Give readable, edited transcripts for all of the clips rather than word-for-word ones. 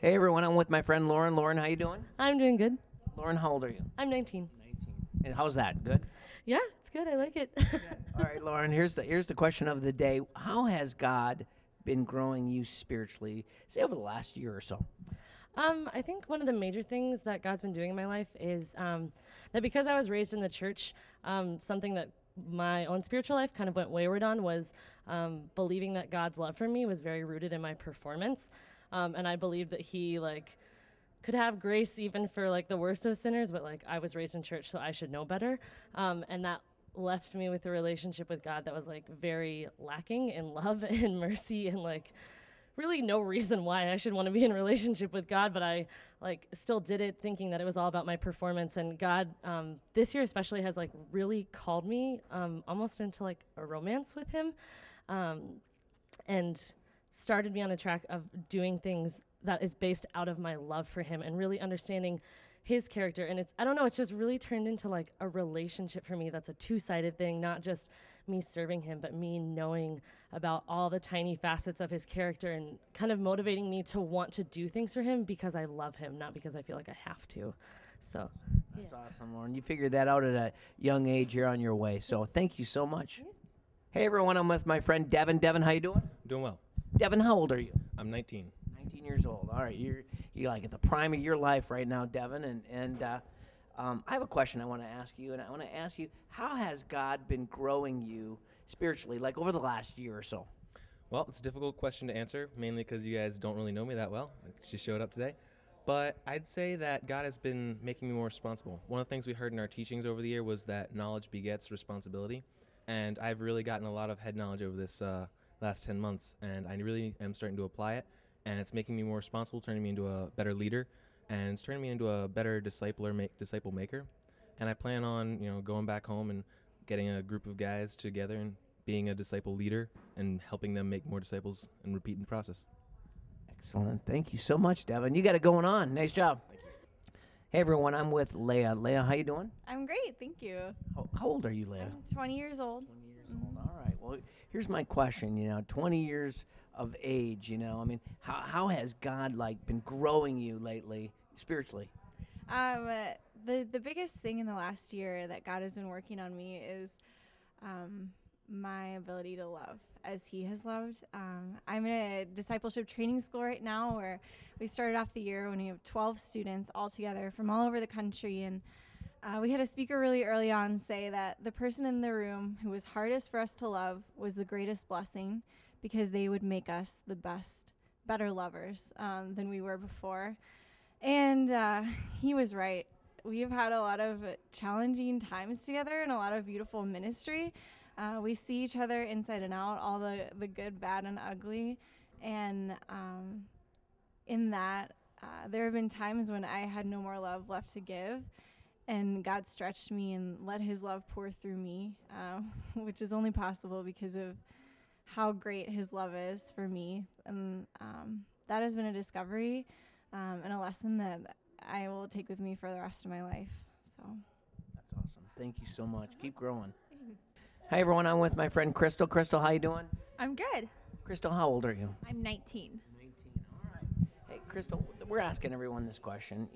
Hey everyone, I'm with my friend Lauren. Lauren, how you doing? I'm doing good. Lauren, how old are you? I'm 19. 19. And how's that? Good? Yeah, it's good. I like it. All right, Lauren, here's the question of the day. How has God been growing you spiritually, say over the last year or so? I think one of the major things that God's been doing in my life is that because I was raised in the church, something that my own spiritual life kind of went wayward on was believing that God's love for me was very rooted in my performance. And I believed that he could have grace even for the worst of sinners, but I was raised in church, so I should know better. And that left me with a relationship with God that was very lacking in love and mercy and really no reason why I should want to be in a relationship with God, but I still did it thinking that it was all about my performance. And God, this year especially, has really called me almost into a romance with him, and started me on a track of doing things that is based out of my love for him and really understanding his character. And it's just really turned into a relationship for me that's a two-sided thing, not just me serving him, but me knowing about all the tiny facets of his character and kind of motivating me to want to do things for him because I love him, not because I feel like I have to. So That's awesome, Lauren. You figured that out at a young age. You're on your way. So thank you so much. Yeah. Hey everyone, I'm with my friend Devin. Devin, how you doing? Doing well. Devin, how old are you? I'm 19. 19 years old. All right, you're at the prime of your life right now, Devin. And I have a question I want to ask you, and I want to ask you, how has God been growing you spiritually, over the last year or so? Well, it's a difficult question to answer, mainly because you guys don't really know me that well. I just showed up today. But I'd say that God has been making me more responsible. One of the things we heard in our teachings over the year was that knowledge begets responsibility. And I've really gotten a lot of head knowledge over this last 10 months, and I really am starting to apply it. And it's making me more responsible, turning me into a better leader, and it's turning me into a better disciple maker. And I plan on, going back home and getting a group of guys together and being a disciple leader and helping them make more disciples and repeat the process. Excellent. Thank you so much, Devin. You got it going on. Nice job. Thank you. Hey, everyone. I'm with Leah. Leah, how you doing? I'm great, thank you. How old are you, Leah? I'm 20 years old. 20 years old. All right. Well, here's my question. 20 years of age, how has God been growing you lately spiritually? The biggest thing in the last year that God has been working on me is my ability to love as he has loved. I'm in a discipleship training school right now where we started off the year when we have 12 students all together from all over the country, and we had a speaker really early on say that the person in the room who was hardest for us to love was the greatest blessing because they would make us the better lovers than we were before. And he was right. We've had a lot of challenging times together and a lot of beautiful ministry. We see each other inside and out, all the good, bad, and ugly. And in that, there have been times when I had no more love left to give. And God stretched me and let his love pour through me, which is only possible because of how great his love is for me. And that has been a discovery and a lesson that I will take with me for the rest of my life. So that's awesome. Thank you so much. Keep growing. Hi, everyone. I'm with my friend Crystal. Crystal, how you doing? I'm good. Crystal, how old are you? I'm 19. 19. All right. Hey, Crystal, we're asking everyone this question.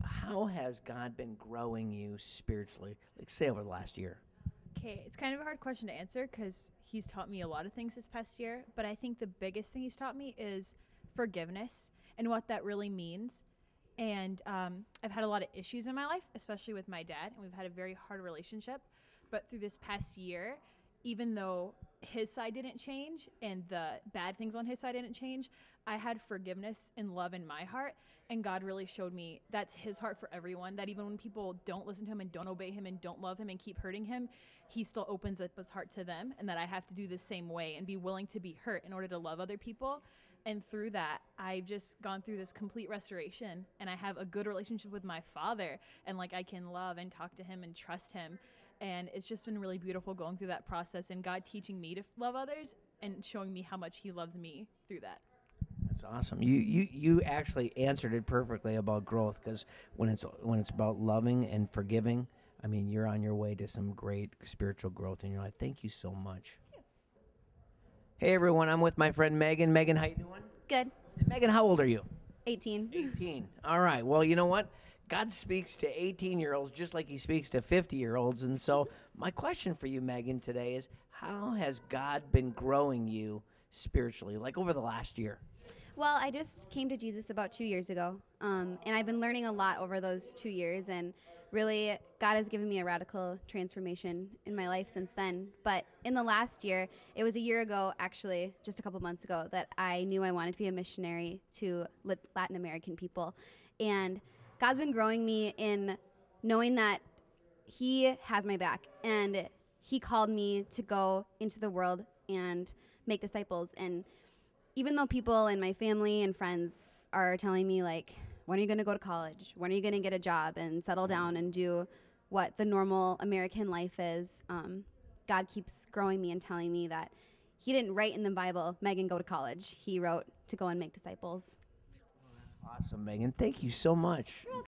How has God been growing you spiritually, say over the last year? Okay, it's kind of a hard question to answer because he's taught me a lot of things this past year, but I think the biggest thing he's taught me is forgiveness and what that really means. And I've had a lot of issues in my life, especially with my dad, and we've had a very hard relationship. But through this past year, even though his side didn't change and the bad things on his side didn't change, I had forgiveness and love in my heart. And God really showed me that's his heart for everyone, that even when people don't listen to him and don't obey him and don't love him and keep hurting him, he still opens up his heart to them, and that I have to do the same way and be willing to be hurt in order to love other people. And through that, I've just gone through this complete restoration, and I have a good relationship with my father, and I can love and talk to him and trust him. And it's just been really beautiful going through that process and God teaching me to love others and showing me how much he loves me through that. That's awesome. You actually answered it perfectly about growth, because when it's about loving and forgiving, you're on your way to some great spiritual growth in your life. Thank you so much. Hey everyone, I'm with my friend Megan. Megan, how you doing? Good. Megan, how old are you? 18. 18. All right. Well, you know what? God speaks to 18-year-olds just like he speaks to 50-year-olds. And so my question for you, Megan, today is how has God been growing you spiritually, like over the last year? Well, I just came to Jesus about 2 years ago, and I've been learning a lot over those 2 years, and really, God has given me a radical transformation in my life since then. But in the last year, it was a year ago, actually, just a couple months ago, that I knew I wanted to be a missionary to Latin American people. And God's been growing me in knowing that he has my back, and he called me to go into the world and make disciples. And even though people in my family and friends are telling me, like, when are you going to go to college? When are you going to get a job and settle down and do what the normal American life is? God keeps growing me and telling me that he didn't write in the Bible, Megan, go to college. He wrote to go and make disciples. Awesome, Megan. Thank you so much.